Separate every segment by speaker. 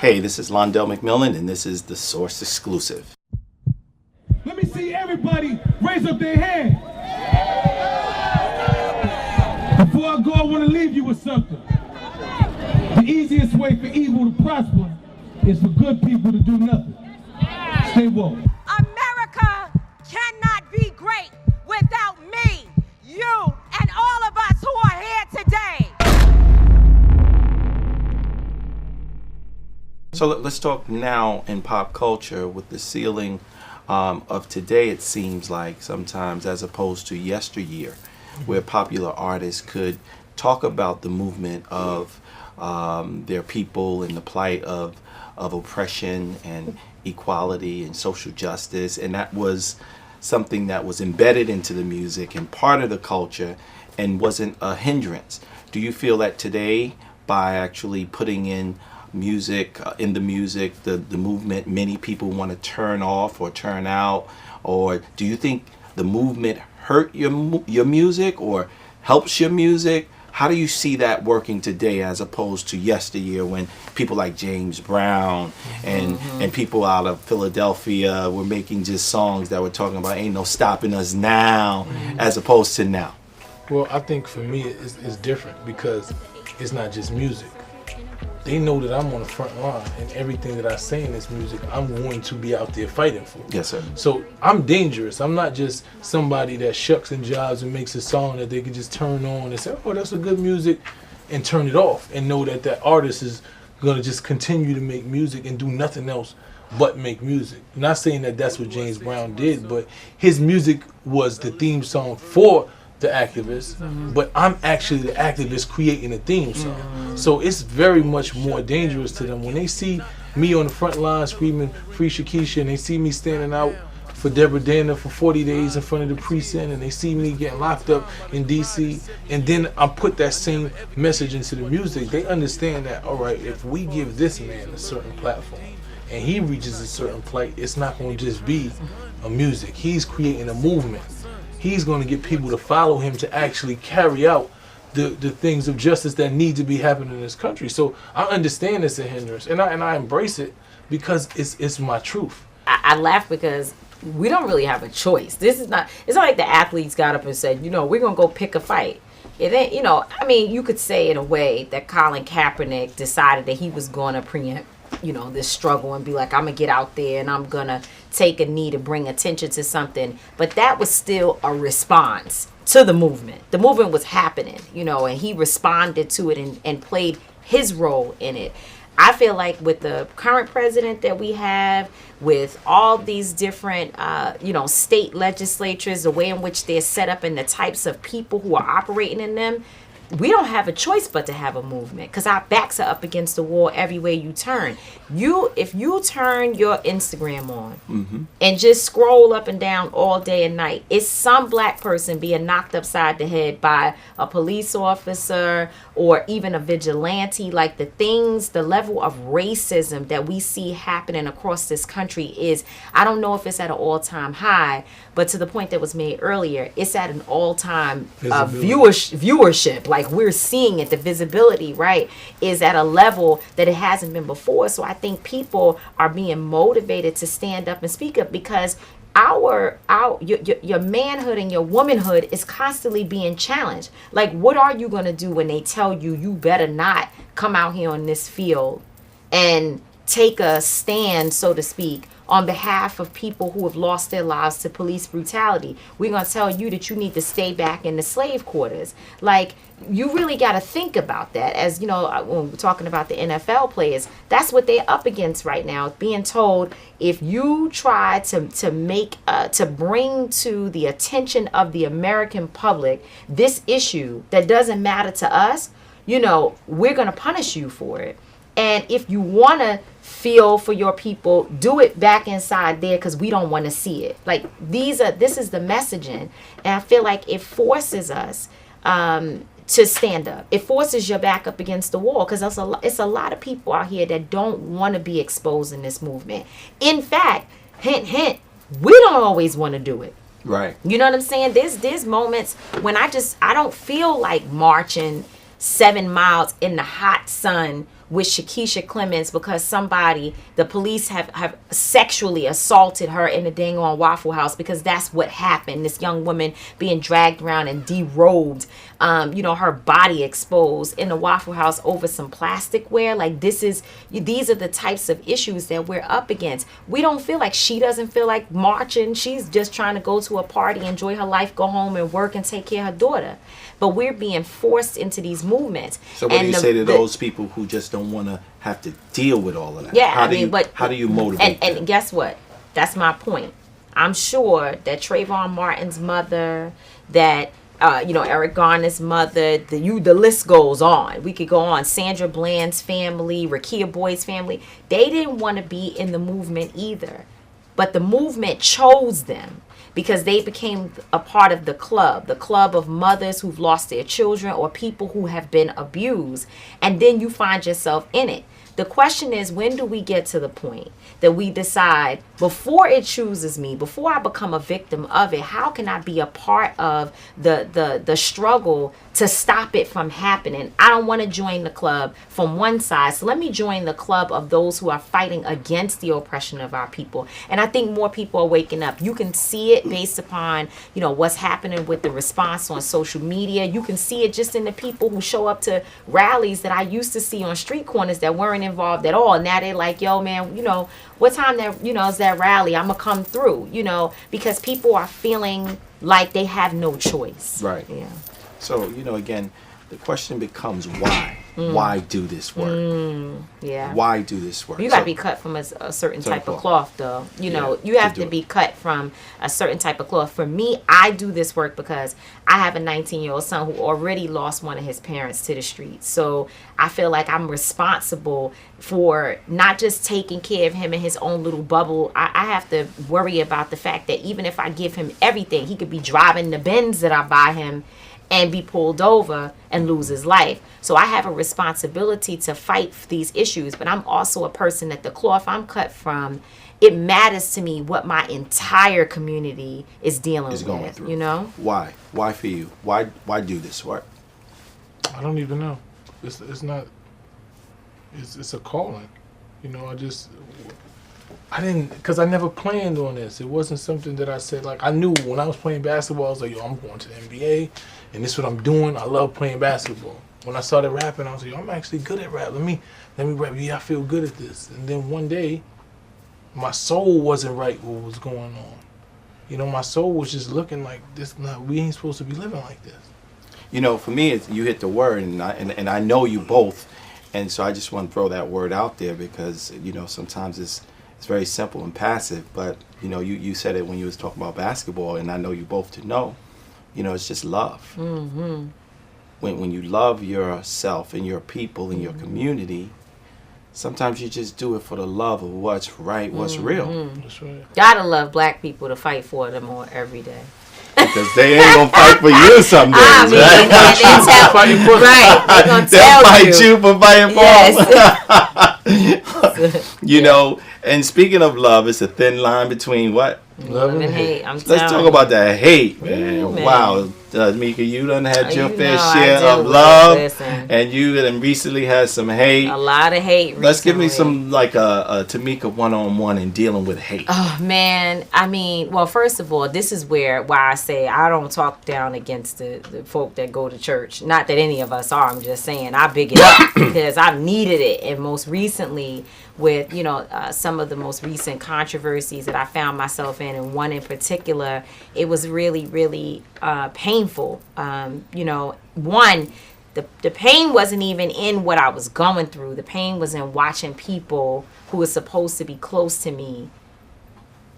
Speaker 1: Hey, this is Londell McMillan, and this is the Source Exclusive.
Speaker 2: Let me see everybody raise up their hand. Before I go, I want to leave you with something. The easiest way for evil to prosper is for good people to do nothing. Stay woke.
Speaker 3: America cannot be great without me, you, and all of us who are here today.
Speaker 1: So let's talk now in pop culture with the ceiling of today. It seems like sometimes, as opposed to yesteryear, where popular artists could talk about the movement of their people and the plight of oppression and equality and social justice, and that was something that was embedded into the music and part of the culture and wasn't a hindrance. Do you feel that today, by actually putting in music, the movement, many people want to turn off or turn out? Or do you think the movement hurt your music or helps your music? How do you see that working today as opposed to yesteryear, when people like James Brown and people out of Philadelphia were making just songs that were talking about ain't no stopping us now, as opposed to now?
Speaker 4: Well, I think for me it's different because it's not just music. They know that I'm on the front line, and everything that I say in this music, I'm going to be out there fighting for.
Speaker 1: Yes, sir.
Speaker 4: So I'm dangerous. I'm not just somebody that shucks and jives and makes a song that they can just turn on and say, oh, that's a good music, and turn it off, and know that that artist is going to just continue to make music and do nothing else but make music. I'm not saying that that's what James Brown did, but his music was the theme song for the activist, but I'm actually the activist creating a theme song. So it's very much more dangerous to them when they see me on the front line screaming Free Shakisha, and they see me standing out for Deborah Dana for 40 days in front of the precinct, and they see me getting locked up in DC, and then I put that same message into the music. They understand that, all right, if we give this man a certain platform and he reaches a certain plight, it's not going to just be a music. He's creating a movement. He's going to get people to follow him to actually carry out the things of justice that need to be happening in this country. So I understand it's a hindrance, and I embrace it because it's my truth.
Speaker 5: I laugh because we don't really have a choice. It's not like the athletes got up and said, we're going to go pick a fight. It ain't, you could say in a way that Colin Kaepernick decided that he was going to preempt this struggle and be like, I'm gonna get out there and I'm gonna take a knee to bring attention to something. But that was still a response to the movement. The movement was happening, and he responded to it and played his role in it. I feel like with the current president that we have, with all these different, state legislatures, the way in which they're set up and the types of people who are operating in them, we don't have a choice but to have a movement, because our backs are up against the wall everywhere you turn. If you turn your Instagram on and just scroll up and down all day and night, it's some black person being knocked upside the head by a police officer or even a vigilante. Like the level of racism that we see happening across this country is, I don't know if it's at an all-time high, but to the point that was made earlier, it's at an all-time viewership. Like, we're seeing it, the visibility, right, is at a level that it hasn't been before. So I think people are being motivated to stand up and speak up, because your manhood and your womanhood is constantly being challenged. Like, what are you going to do when they tell you better not come out here on this field and take a stand, so to speak, on behalf of people who have lost their lives to police brutality? We're going to tell you that you need to stay back in the slave quarters. Like, you really got to think about that. As when we're talking about the NFL players, that's what they're up against right now. Being told, if you try to bring to the attention of the American public this issue that doesn't matter to us, we're going to punish you for it. And if you want to feel for your people, do it back inside there, because we don't want to see it. Like, this is the messaging. And I feel like it forces us to stand up. It forces your back up against the wall, because it's a lot of people out here that don't want to be exposed in this movement. In fact, hint, hint, we don't always want to do it.
Speaker 1: Right.
Speaker 5: You know what I'm saying? There's moments when I don't feel like marching 7 miles in the hot sun with Shakisha Clemens because the police have sexually assaulted her in the dang on Waffle House, because that's what happened. This young woman being dragged around and derobed, her body exposed in the Waffle House over some plasticware. Like, these are the types of issues that we're up against. We don't feel like, she doesn't feel like marching. She's just trying to go to a party, enjoy her life, go home and work and take care of her daughter. But we're being forced into these movements.
Speaker 1: So what do you say to those people who just don't want to have to deal with all of that?
Speaker 5: Yeah,
Speaker 1: how do you motivate them?
Speaker 5: And guess what? That's my point. I'm sure that Trayvon Martin's mother, that Eric Garner's mother, the list goes on. We could go on. Sandra Bland's family, Rakia Boyd's family. They didn't want to be in the movement either. But the movement chose them because they became a part of the club of mothers who've lost their children or people who have been abused. And then you find yourself in it. The question is, when do we get to the point that we decide, before it chooses me, before I become a victim of it, how can I be a part of the struggle to stop it from happening? I don't want to join the club from one side, so let me join the club of those who are fighting against the oppression of our people. And I think more people are waking up. You can see it based upon, what's happening with the response on social media. You can see it just in the people who show up to rallies that I used to see on street corners that weren't involved at all. Now they're like, yo, man, what time that, is that rally? I'm going to come through, because people are feeling like they have no choice.
Speaker 1: Right.
Speaker 5: Yeah.
Speaker 1: So, again, the question becomes why? Why do this work?
Speaker 5: Yeah.
Speaker 1: Why do this work?
Speaker 5: You got to be cut from a certain type of cloth, though. You have to be cut from a certain type of cloth. For me, I do this work because I have a 19-year-old son who already lost one of his parents to the streets. So I feel like I'm responsible for not just taking care of him in his own little bubble. I have to worry about the fact that even if I give him everything, he could be driving the Benz that I buy him and be pulled over and lose his life. So I have a responsibility to fight for these issues, but I'm also a person that the cloth I'm cut from, it matters to me what my entire community is dealing with,
Speaker 1: going through.
Speaker 5: Why?
Speaker 1: Why for you? Why do this work?
Speaker 4: I don't even know. It's not. It's a calling. I didn't, because I never planned on this. It wasn't something that I said, like, I knew when I was playing basketball, I was like, yo, I'm going to the NBA, and this is what I'm doing. I love playing basketball. When I started rapping, I was like, yo, I'm actually good at rap. Let me rap. Yeah, I feel good at this. And then one day, my soul wasn't right with what was going on. My soul was just looking like this. We ain't supposed to be living like this.
Speaker 1: For me, you hit the word, and I know you both, and so I just want to throw that word out there because, sometimes it's very simple and passive, but you said it when you was talking about basketball, and I know you both to know, it's just love.
Speaker 5: Mm-hmm.
Speaker 1: When you love yourself and your people and your community, sometimes you just do it for the love of what's right, what's real.
Speaker 4: That's right.
Speaker 5: Gotta love black people to fight for them more every day.
Speaker 1: Because they ain't gonna fight for you some days, right?
Speaker 5: They're gonna tell
Speaker 1: fight you for fighting for them.
Speaker 5: Yes.
Speaker 1: And speaking of love, it's a thin line between what?
Speaker 5: Love and hate.
Speaker 1: Let's talk about that hate, man.
Speaker 5: Ooh, man.
Speaker 1: Wow, Tamika, you done had your fair
Speaker 5: I
Speaker 1: share
Speaker 5: do.
Speaker 1: of love,
Speaker 5: Listen.
Speaker 1: and you done recently had some hate.
Speaker 5: A lot of hate recently.
Speaker 1: Let's give me some, like a Tamika one-on-one in dealing with hate.
Speaker 5: Oh, man. Well, first of all, this is why I say I don't talk down against the folk that go to church. Not that any of us are. I'm just saying I big it up because I've needed it. And most recently with, some of the most recent controversies that I found myself in, and one in particular, it was really, really painful. One, the pain wasn't even in what I was going through. The pain was in watching people who were supposed to be close to me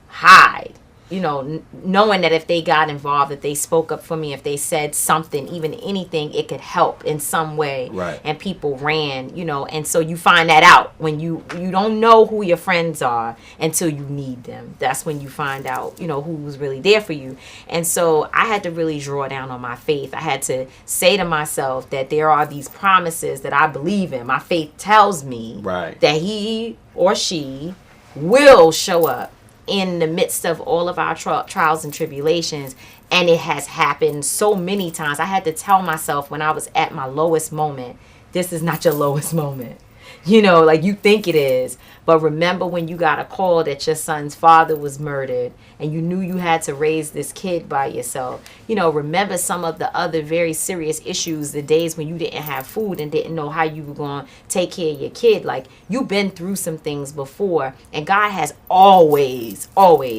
Speaker 5: hide. Knowing that if they got involved, if they spoke up for me, if they said something, even anything, it could help in some way.
Speaker 1: Right.
Speaker 5: And people ran, and so you find that out when you don't know who your friends are until you need them. That's when you find out, who's really there for you. And so I had to really draw down on my faith. I had to say to myself that there are these promises that I believe in. My faith tells me that he or she will show up in the midst of all of our trials and tribulations. And it has happened so many times. I had to tell myself when I was at my lowest moment, this is not your lowest moment. like you think it is. But remember when you got a call that your son's father was murdered and you knew you had to raise this kid by yourself. Remember some of the other very serious issues, the days when you didn't have food and didn't know how you were going to take care of your kid. Like, you've been through some things before, and God has always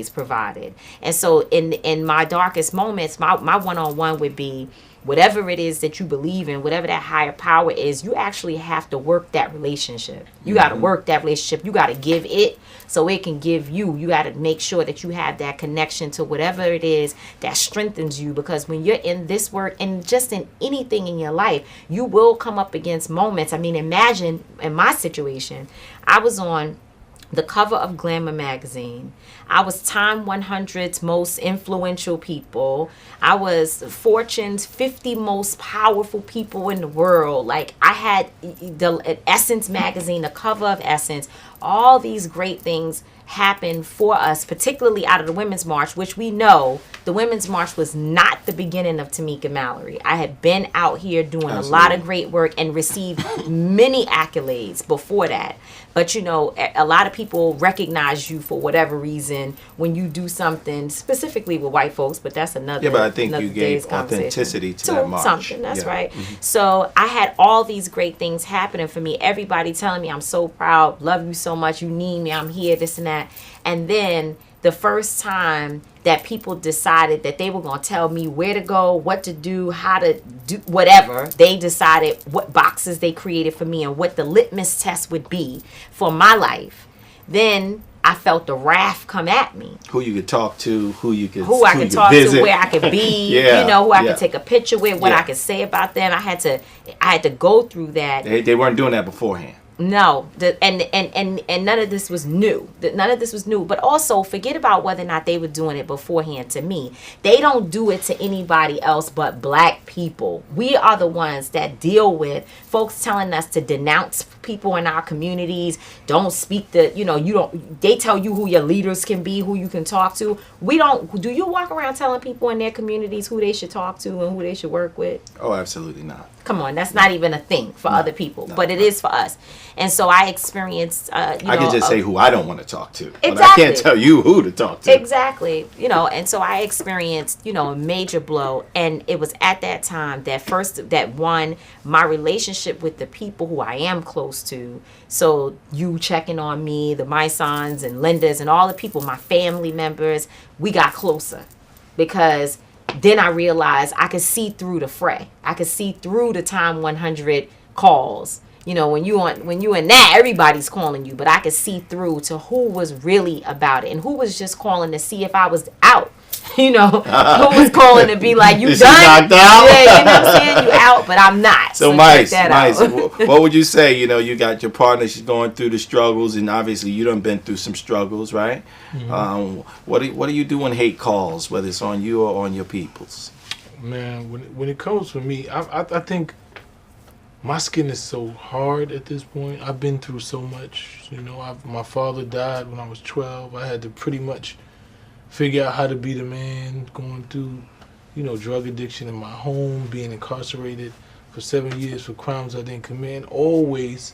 Speaker 5: provided. And so in my darkest moments, my one-on-one would be, whatever it is that you believe in, whatever that higher power is, you actually have to work that relationship. You got to work that relationship. You got to give it so it can give you. You got to make sure that you have that connection to whatever it is that strengthens you, because when you're in this work and just in anything in your life, you will come up against moments. I mean, imagine in my situation, I was on the cover of Glamour magazine. I was Time 100's most influential people. I was Fortune's 50 most powerful people in the world. Like, I had the Essence magazine, the cover of Essence. All these great things happened for us, particularly out of the Women's March, which we know the Women's March was not the beginning of Tamika Mallory. I had been out here doing a lot of great work and received many accolades before that. But, a lot of people recognize you for whatever reason when you do something, specifically with white folks, but that's another.
Speaker 1: Yeah, but I think you gave authenticity to that march.
Speaker 5: Something, that's right.
Speaker 1: Mm-hmm.
Speaker 5: So I had all these great things happening for me. Everybody telling me, I'm so proud, love you so much, you need me, I'm here, this and that. And then the first time that people decided that they were going to tell me where to go, what to do, how to do whatever, they decided what boxes they created for me and what the litmus test would be for my life. Then I felt the wrath come at me.
Speaker 1: Who you could talk to, who I
Speaker 5: could talk to, where I could be, who I could take a picture with, what I could say about them. I had to go through that.
Speaker 1: They weren't doing that beforehand.
Speaker 5: No, and none of this was new. None of this was new. But also, forget about whether or not they were doing it beforehand to me. They don't do it to anybody else but black people. We are the ones that deal with folks telling us to denounce people in our communities. Don't speak they tell you who your leaders can be, who you can talk to. We don't. Do you walk around telling people in their communities who they should talk to and who they should work with?
Speaker 1: Oh, absolutely not.
Speaker 5: Come on, that's not even a thing for other people, but it is for us. And so I experienced, I
Speaker 1: can just say who I don't want to talk to.
Speaker 5: Exactly.
Speaker 1: But I can't tell you who to talk to.
Speaker 5: Exactly. And so I experienced, a major blow. And it was at that time that my relationship with the people who I am close to. So you checking on me, the Mysonnes and Lindas and all the people, my family members, we got closer because then I realized I could see through the fray. I could see through the Time 100 calls. When you in that, everybody's calling you, but I could see through to who was really about it and who was just calling to see if I was out. Who was calling to be like, you done?
Speaker 1: Knocked out?
Speaker 5: Yeah, you know what I'm saying? You out, but I'm not.
Speaker 1: So Mice, what would you say? You got your partner, she's going through the struggles, and obviously you done been through some struggles, right? Mm-hmm. What do you do when hate calls, whether it's on you or on your peoples?
Speaker 4: Man, when it comes for me, I think my skin is so hard at this point. I've been through so much. My father died when I was 12. I had to pretty much figure out how to be the man, going through, drug addiction in my home, being incarcerated for 7 years for crimes I didn't commit. Always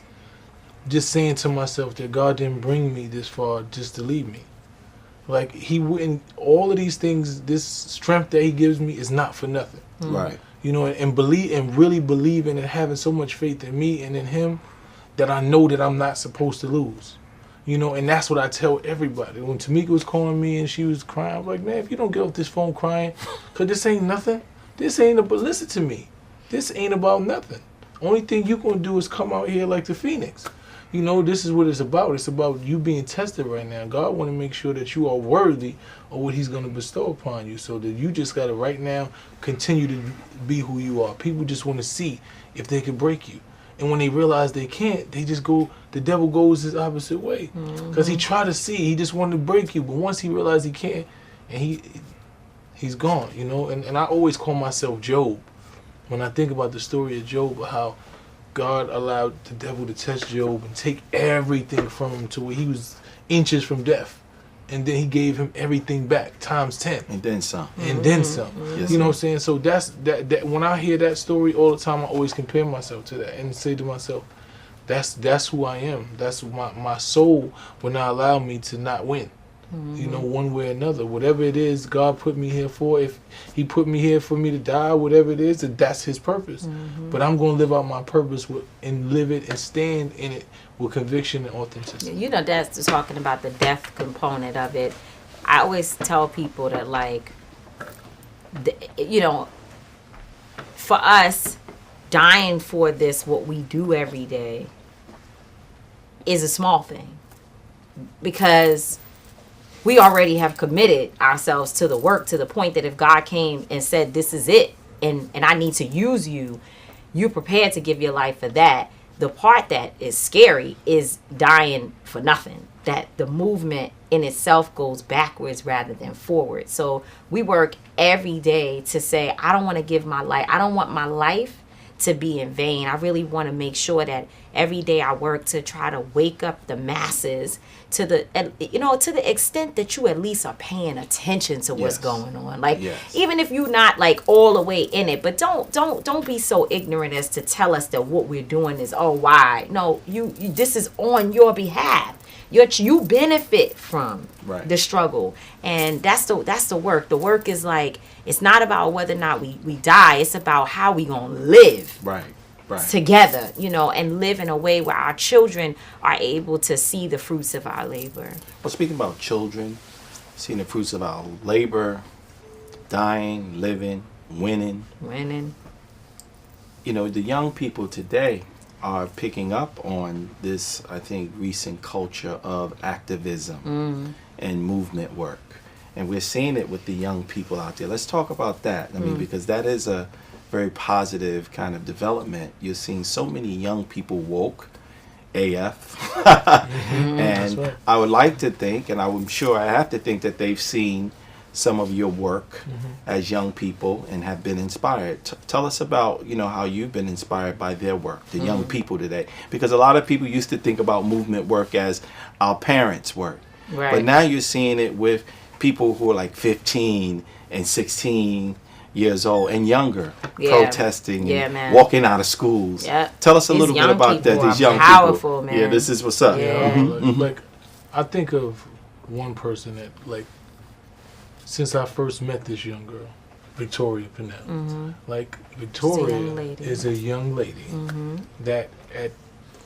Speaker 4: just saying to myself that God didn't bring me this far just to leave me. Like, he wouldn't, all of these things, this strength that he gives me is not for nothing.
Speaker 1: Mm-hmm. Right.
Speaker 4: And really believing and having so much faith in me and in him that I know that I'm not supposed to lose. And that's what I tell everybody. When Tamika was calling me and she was crying, I'm like, man, if you don't get off this phone crying, because this ain't nothing. This ain't about, listen to me. This ain't about nothing. Only thing you going to do is come out here like the Phoenix. This is what it's about. It's about you being tested right now. God want to make sure that you are worthy of what he's going to bestow upon you, so that you just got to right now continue to be who you are. People just want to see if they can break you. And when they realize they can't, they just go, the devil goes his opposite way. Because he tried to see, he just wanted to break you. But once he realized he can't, and he's gone, And I always call myself Job. When I think about the story of Job, how God allowed the devil to test Job and take everything from him to where he was inches from death. And then he gave him everything back, times 10.
Speaker 1: And then some.
Speaker 4: And then some.
Speaker 1: Yes,
Speaker 4: you know what I'm saying? So that's that when I hear that story all the time, I always compare myself to that and say to myself, That's who I am. That's my soul will not allow me to not win. You know, one way or another, whatever it is God put me here for. If He put me here for me to die, whatever it is, that's His purpose. But I'm going to live out my purpose and live it and stand in it with conviction and authenticity.
Speaker 5: You know, that's talking about the death component of it. I always tell people that, like, you know, for us, dying for this, what we do every day, is a small thing. Because we already have committed ourselves to the work, to the point that if God came and said, this is it, and I need to use you, you're prepared to give your life for that. The part that is scary is dying for nothing. That the movement in itself goes backwards rather than forward. So we work every day to say, I don't want to give my life. I don't want my life to be in vain. I really want to make sure that every day I work to try to wake up the masses to the, you know, to the extent that you at least are paying attention to what's going on. Like, even if you're not like all the way in it, but don't be so ignorant as to tell us that what we're doing is, oh, why? No, you this is on your behalf. You benefit from the struggle, and that's the work. The work is like, it's not about whether or not we die. It's about how we gonna live together, you know, and live in a way where our children are able to see the fruits of our labor.
Speaker 1: Well, speaking about children, seeing the fruits of our labor, dying, living, winning. You know, the young people today are picking up on this, I think, recent culture of activism and movement work. And we're seeing it with the young people out there. Let's talk about that. I mean, because that is a very positive kind of development. You're seeing so many young people woke AF. And I would like to think, and I'm sure I have to think, that they've seen some of your work as young people and have been inspired. Tell us about, you know, how you've been inspired by their work, the young people today. Because a lot of people used to think about movement work as our parents' work. But now you're seeing it with people who are like 15 and 16 years old and younger, protesting and walking out of schools. Tell us a little bit about that. These young
Speaker 5: powerful,
Speaker 1: people.
Speaker 5: Man.
Speaker 1: Yeah, this is what's up.
Speaker 4: Like, I think of one person that, like, since I first met this young girl, Victoria Pinnell. Like, Victoria is a young lady that at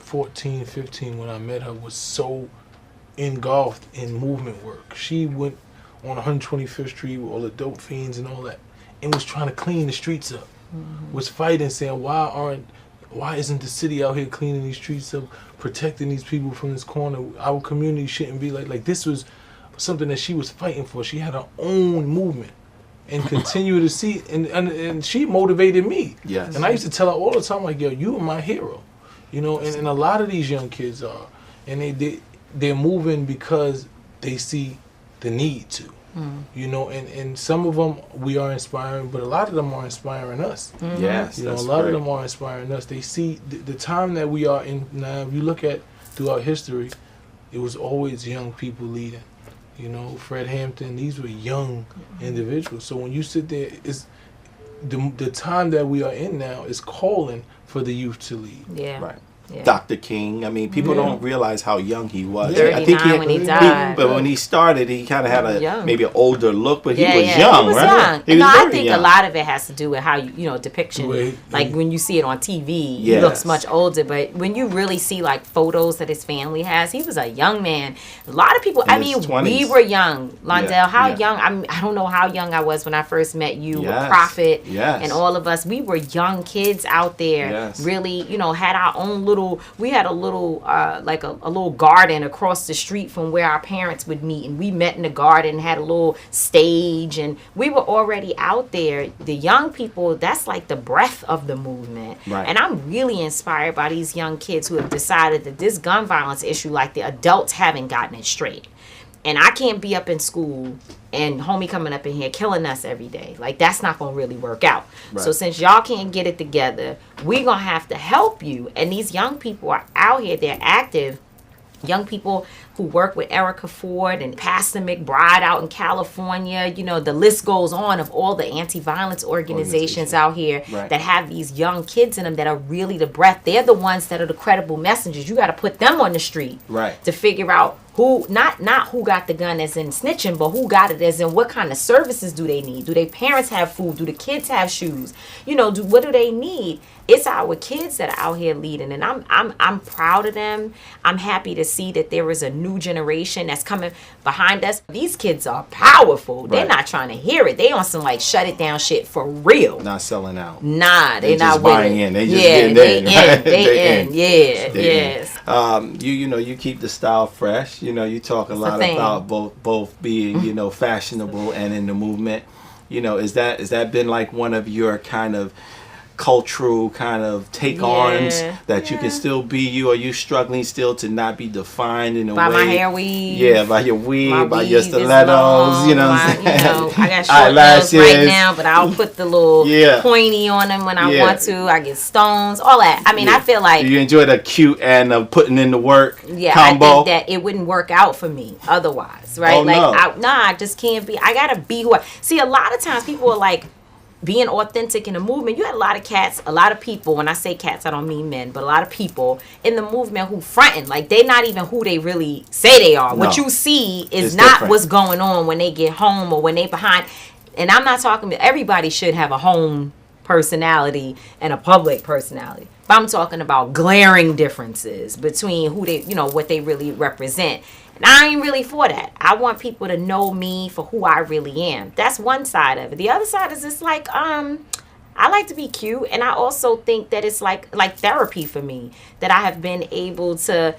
Speaker 4: 14, 15, when I met her, was so engulfed in movement work. She went on 125th Street with all the dope fiends and all that, and was trying to clean the streets up. Was fighting, saying, why isn't the city out here cleaning these streets up, protecting these people from this corner? Our community shouldn't be like this. Was something that she was fighting for. She had her own movement, and continue to see, and she motivated me. And I used to tell her all the time, like, yo, you are my hero, you know. And a lot of these young kids are, and they're moving because they see the need to, you know. And some of them we are inspiring, but a lot of them are inspiring us.
Speaker 1: Yes,
Speaker 4: you know, a lot of them are inspiring us. They see the time that we are in now. If you look at throughout history, it was always young people leading. You know, Fred Hampton, these were young individuals. So when you sit there, it's the time that we are in now is calling for the youth to lead. Dr. King, I mean, people don't realize how young he was.
Speaker 5: I think when he died.
Speaker 1: But when he started, he kind of had maybe an older look, but he was
Speaker 5: He
Speaker 1: young,
Speaker 5: was
Speaker 1: right?
Speaker 5: young. No, I think a lot of it has to do with how you know, depiction. Like when you see it on TV, he looks much older. But when you really see like photos that his family has, he was a young man. A lot of people, I mean, 20s. We were young. Londell, how young? I don't know how young I was when I first met you, with Prophet, and all of us. We were young kids out there, really, you know, had our own little, we had a little, like a little garden across the street from where our parents would meet. And we met in the garden, had a little stage, and we were already out there. The young people, that's like the breath of the movement. And I'm really inspired by these young kids who have decided that this gun violence issue, like the adults haven't gotten it straight. And I can't be up in school and homie coming up in here killing us every day. Like, that's not going to really work out. So since y'all can't get it together, we're going to have to help you. And these young people are out here, they're active. young people who work with Erica Ford and Pastor McBride out in California. You know, the list goes on of all the anti-violence organizations out here
Speaker 1: Right.
Speaker 5: that have these young kids in them that are really the breath. They're the ones that are the credible messengers. You got to put them on the street
Speaker 1: Right.
Speaker 5: to figure out who, not who got the gun as in snitching, but who got it as in what kind of services do they need? Do their parents have food? Do the kids have shoes? You know, what do they need? It's our kids that are out here leading, and I'm proud of them. I'm happy to see that there is a new generation that's coming behind us. These kids are powerful. They're
Speaker 1: Right.
Speaker 5: not trying to hear it. They on some like shut it down shit for real.
Speaker 1: Not selling out.
Speaker 5: Nah, they
Speaker 1: just
Speaker 5: not with
Speaker 1: buying
Speaker 5: it.
Speaker 1: in. They just
Speaker 5: yeah,
Speaker 1: getting
Speaker 5: they
Speaker 1: in,
Speaker 5: in.
Speaker 1: right?
Speaker 5: They in. Yeah,
Speaker 1: They in.
Speaker 5: yes.
Speaker 1: You know, you keep the style fresh. You know, you talk a lot
Speaker 5: thing.
Speaker 1: about both being, you know, fashionable and in the movement. You know, is that been like one of your kind of cultural kind of take-ons that you can still be you? Are you struggling still to not be defined in a
Speaker 5: By
Speaker 1: way?
Speaker 5: my hair weave.
Speaker 1: Yeah, by your weave,
Speaker 5: My
Speaker 1: by your
Speaker 5: weave is
Speaker 1: stilettos.
Speaker 5: long,
Speaker 1: You know what I'm saying?
Speaker 5: You know, I got short nails
Speaker 1: Eyelashes.
Speaker 5: right now, but I'll put the little
Speaker 1: Yeah.
Speaker 5: pointy on them when I
Speaker 1: Yeah.
Speaker 5: want to. I get stones, all that. I mean,
Speaker 1: Yeah.
Speaker 5: I feel like,
Speaker 1: Do you enjoy the cute and putting in the work
Speaker 5: yeah,
Speaker 1: combo?
Speaker 5: I think that it wouldn't work out for me otherwise, right?
Speaker 1: Oh,
Speaker 5: like,
Speaker 1: no.
Speaker 5: I just can't be. I gotta be who I. See, a lot of times people are like, being authentic in the movement. You had a lot of cats, a lot of people. When I say cats, I don't mean men, but a lot of people in the movement who fronting like they not even who they really say they are. What
Speaker 1: No.
Speaker 5: you see is
Speaker 1: It's
Speaker 5: not
Speaker 1: different.
Speaker 5: what's going on when they get home or when they behind. And I'm not talking. Everybody should have a home personality and a public personality. But I'm talking about glaring differences between who they, you know, what they really represent. And I ain't really for that. I want people to know me for who I really am. That's one side of it. The other side is it's like, I like to be cute, and I also think that it's like therapy for me, that I have been able to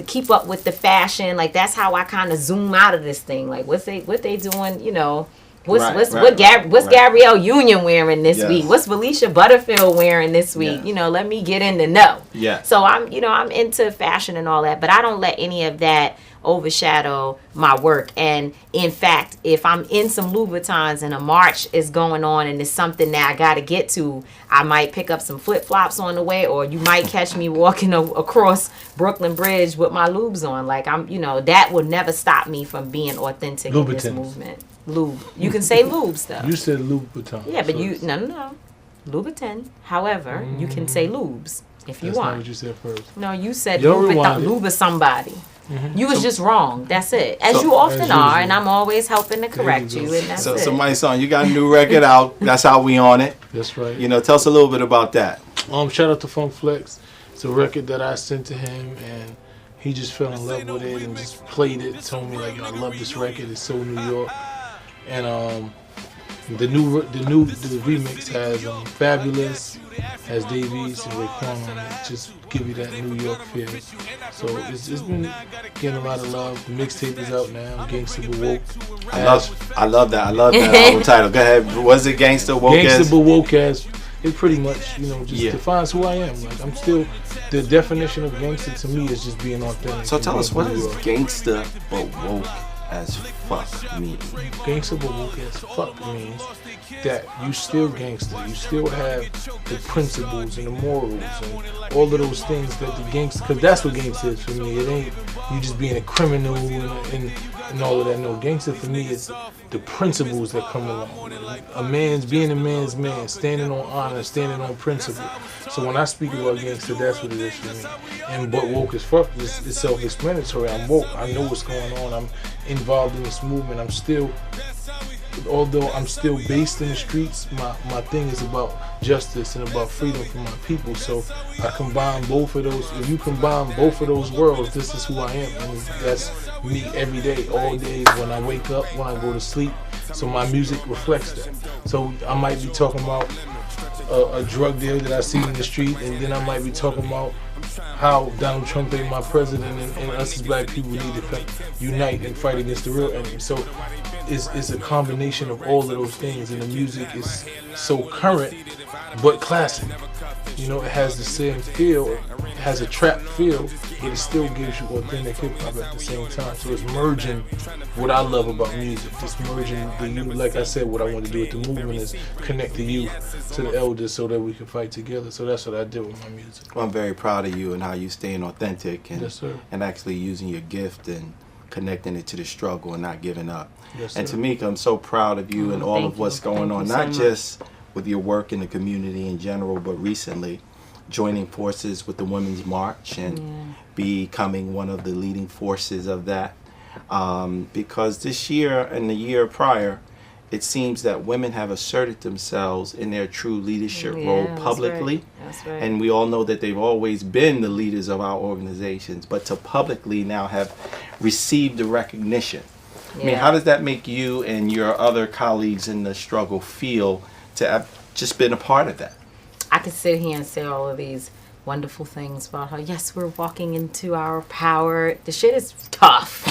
Speaker 5: keep up with the fashion. Like that's how I kind of zoom out of this thing. Like what they doing, you know. What's Gabrielle Union wearing this
Speaker 1: Yes.
Speaker 5: week? What's Felicia Butterfield wearing this week?
Speaker 1: Yes.
Speaker 5: You know, let me get in the know.
Speaker 1: Yeah.
Speaker 5: So I'm into fashion and all that, but I don't let any of that overshadow my work. And in fact, if I'm in some Louboutins and a march is going on and it's something that I got to get to, I might pick up some flip-flops on the way, or you might catch me walking across Brooklyn Bridge with my lubes on. Like that will never stop me from being authentic in this
Speaker 4: Louboutins.
Speaker 5: movement. Lube. You can say lubes though.
Speaker 4: You said Louboutin.
Speaker 5: Yeah, but
Speaker 4: so
Speaker 5: no. Louboutin. However, you can say lubes if you
Speaker 4: That's not
Speaker 5: want.
Speaker 4: what you said first.
Speaker 5: No, you said
Speaker 4: Yo,
Speaker 5: Louboutin.
Speaker 4: rewind it.
Speaker 5: Lube is somebody. You was just wrong. That's it. As
Speaker 1: So-
Speaker 5: you often
Speaker 4: As
Speaker 5: are,
Speaker 4: usual.
Speaker 5: and I'm always helping to correct
Speaker 4: you
Speaker 5: you,
Speaker 4: go.
Speaker 5: and that's
Speaker 1: So,
Speaker 5: it.
Speaker 1: Mysonne, you got a new record out. That's how we on it.
Speaker 4: That's right.
Speaker 1: You know, tell us a little bit about that.
Speaker 4: Shout out to Funk Flex. It's a record that I sent to him, and he just fell in love with it and just played it. Told me like, I love this record. It's so New York. And the remix has Fabulous, has Davies and Raekwon on it. Just give you that New York feel. So it's been getting a lot of love. The mixtape is out now. Gangsta But Woke.
Speaker 1: I love that. I love that album title. Go ahead. Was it Gangsta Woke
Speaker 4: Gangsta
Speaker 1: as?
Speaker 4: But Woke as it pretty much, just
Speaker 1: Yeah.
Speaker 4: defines who I am. Like I'm still, the definition of gangster to me is just being authentic.
Speaker 1: So
Speaker 4: and
Speaker 1: tell us,
Speaker 4: being
Speaker 1: what
Speaker 4: New
Speaker 1: is
Speaker 4: York.
Speaker 1: Gangsta but Woke as fuck mean?
Speaker 4: Gangsta But Woke as fuck means that you still gangster. You still have the principles and the morals and all of those things that the gangster, because that's what gangster is for me. It ain't you just being a criminal and all of that. No, gangster for me is the principles that come along. Being a man's man, standing on honor, standing on principle. So when I speak about gangster, that's what it is for me. And but woke as fuck is self-explanatory. I'm woke. I know what's going on. I'm involved in this movement. Although I'm still based in the streets, my thing is about justice and about freedom for my people. So I combine both of those. If you combine both of those worlds, this is who I am. And that's me every day, all day, when I wake up, when I go to sleep. So my music reflects that. So I might be talking about a drug dealer that I see in the street, and then I might be talking about how Donald Trump ain't my president, and us as black people need to unite and fight against the real enemy. So it's a combination of all of those things, and the music is so current but classic. It has the same feel, it has a trap feel, but it still gives you authentic hip hop at the same time. So it's merging what I love about music, just merging the youth. Like I said, what I want to do with the movement is connect the youth to the elders so that we can fight together. So that's what I did with my music.
Speaker 1: Well, I'm very proud of you and how you staying authentic and,
Speaker 4: Yes, sir.
Speaker 1: and actually using your gift and connecting it to the struggle and not giving up.
Speaker 4: Yes,
Speaker 1: And
Speaker 4: sir.
Speaker 1: Tamika, I'm so proud of you and all
Speaker 5: Thank
Speaker 1: of what's
Speaker 5: you.
Speaker 1: going
Speaker 5: Thank
Speaker 1: on,
Speaker 5: you so
Speaker 1: not
Speaker 5: much.
Speaker 1: just with your work in the community in general, but recently joining forces with the Women's March and becoming one of the leading forces of that. Because this year and the year prior, it seems that women have asserted themselves in their true leadership role
Speaker 5: that's
Speaker 1: publicly.
Speaker 5: right. That's right.
Speaker 1: And we all know that they've always been the leaders of our organizations, but to publicly now have received the recognition. I mean,
Speaker 5: Yeah.
Speaker 1: how does that make you and your other colleagues in the struggle feel to have just been a part of that?
Speaker 5: I could sit here and say all of these wonderful things about how, yes, we're walking into our power. The shit is tough.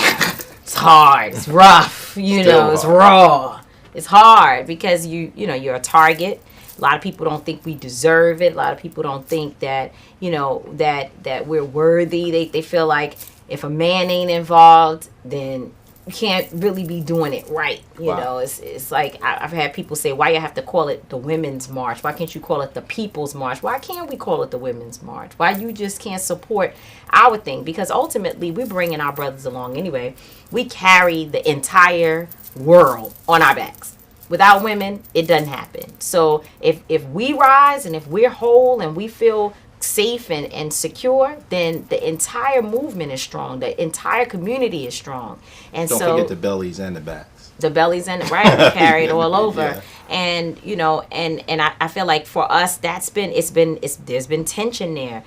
Speaker 5: It's hard. It's rough. You
Speaker 1: Still
Speaker 5: know, it's
Speaker 1: hard.
Speaker 5: raw. It's hard because you know, you're a target. A lot of people don't think we deserve it. A lot of people don't think that, you know, that we're worthy. They feel like if a man ain't involved, then you can't really be doing it right. You
Speaker 1: Wow.
Speaker 5: know, it's like I've had people say, why you have to call it the Women's March? Why can't you call it the People's March? Why can't we call it the Women's March? Why you just can't support our thing? Because ultimately we're bringing our brothers along anyway. We carry the entire world on our backs. Without women, it doesn't happen. So if we rise and if we're whole and we feel safe and secure, then the entire movement is strong. The entire community is strong. And
Speaker 1: Don't
Speaker 5: so
Speaker 1: forget the bellies and the backs.
Speaker 5: the bellies and right, we carry it all over.
Speaker 1: Yeah.
Speaker 5: And you know, and I feel like for us there's been tension there.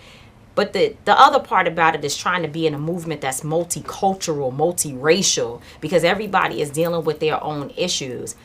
Speaker 5: But the other part about it is trying to be in a movement that's multicultural, multiracial, because everybody is dealing with their own issues.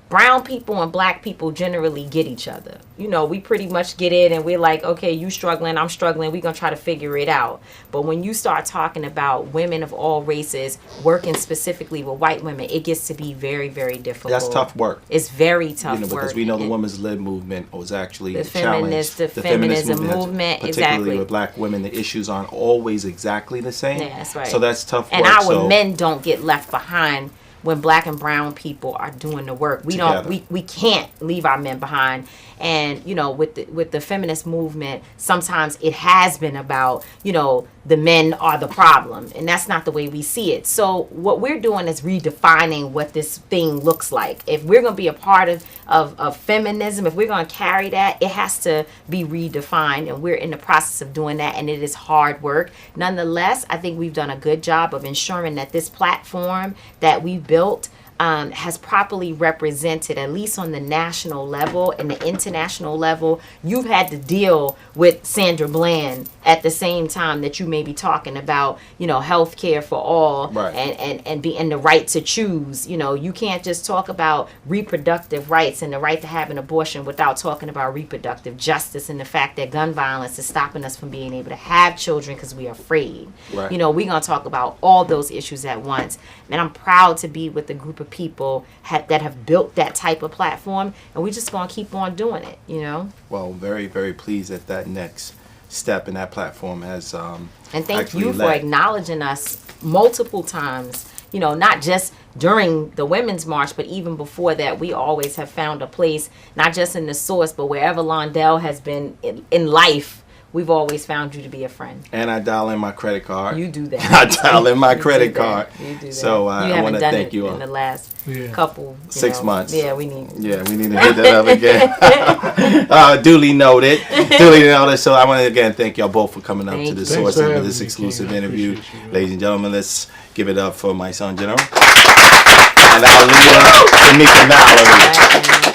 Speaker 5: Brown people and black people generally get each other. You know, we pretty much get in and we're like, okay, you struggling, I'm struggling, we're going to try to figure it out. But when you start talking about women of all races working specifically with white women, it gets to be very, very difficult.
Speaker 1: That's tough work.
Speaker 5: It's very tough
Speaker 1: Because
Speaker 5: work.
Speaker 1: we know the
Speaker 5: And
Speaker 1: women's lib movement was actually
Speaker 5: The
Speaker 1: challenged.
Speaker 5: feminist- the feminism
Speaker 1: has-
Speaker 5: movement,
Speaker 1: particularly
Speaker 5: exactly.
Speaker 1: with black women, the issues aren't always exactly the same.
Speaker 5: Yeah, that's right.
Speaker 1: So that's tough
Speaker 5: and
Speaker 1: work.
Speaker 5: our
Speaker 1: So
Speaker 5: men don't get left behind when black and brown people are doing the work.
Speaker 1: Together.
Speaker 5: We can't leave our men behind. And you know, with the feminist movement, sometimes it has been about, you know, the men are the problem, and that's not the way we see it. So what we're doing is redefining what this thing looks like. If we're going to be a part of feminism, if we're going to carry that, it has to be redefined, and we're in the process of doing that, and it is hard work. Nonetheless, I think we've done a good job of ensuring that this platform that we built has properly represented, at least on the national level and the international level. You've had to deal with Sandra Bland at the same time that you may be talking about, you know, health care for all,
Speaker 1: Right.
Speaker 5: and being the right to choose. You know, you can't just talk about reproductive rights and the right to have an abortion without talking about reproductive justice and the fact that gun violence is stopping us from being able to have children because we are afraid.
Speaker 1: Right.
Speaker 5: You know, we're going to talk about all those issues at once. And I'm proud to be with a group of people that have built that type of platform, and we're just going to keep on doing it, you know.
Speaker 1: well, very, very pleased that that next step in that platform has
Speaker 5: And thank
Speaker 1: actually
Speaker 5: you for
Speaker 1: led.
Speaker 5: acknowledging us multiple times, you know, not just during the Women's March, but even before that. We always have found a place, not just in the source, but wherever Londell has been in life, we've always found you to be a friend.
Speaker 1: And I dial in my credit card.
Speaker 5: You do that.
Speaker 1: I dial in my
Speaker 5: You
Speaker 1: credit
Speaker 5: do that.
Speaker 1: card.
Speaker 5: You do that.
Speaker 1: So
Speaker 5: You
Speaker 1: I
Speaker 5: haven't
Speaker 1: want to
Speaker 5: done
Speaker 1: thank
Speaker 5: it
Speaker 1: you
Speaker 5: in
Speaker 1: all.
Speaker 5: the last
Speaker 4: Yeah.
Speaker 5: couple
Speaker 1: 6 months.
Speaker 5: Yeah, we need.
Speaker 1: Yeah, we need to hit that up again. Duly noted. Duly noted. So I want to again thank y'all both for coming up
Speaker 5: Thank
Speaker 1: to the
Speaker 5: you.
Speaker 4: Thanks
Speaker 1: source
Speaker 4: for
Speaker 1: of
Speaker 4: having
Speaker 1: this
Speaker 4: me,
Speaker 1: exclusive
Speaker 4: King. I
Speaker 1: interview.
Speaker 4: appreciate you.
Speaker 1: Ladies and gentlemen, let's give it up for my son General and our leader, Tamika Mallory.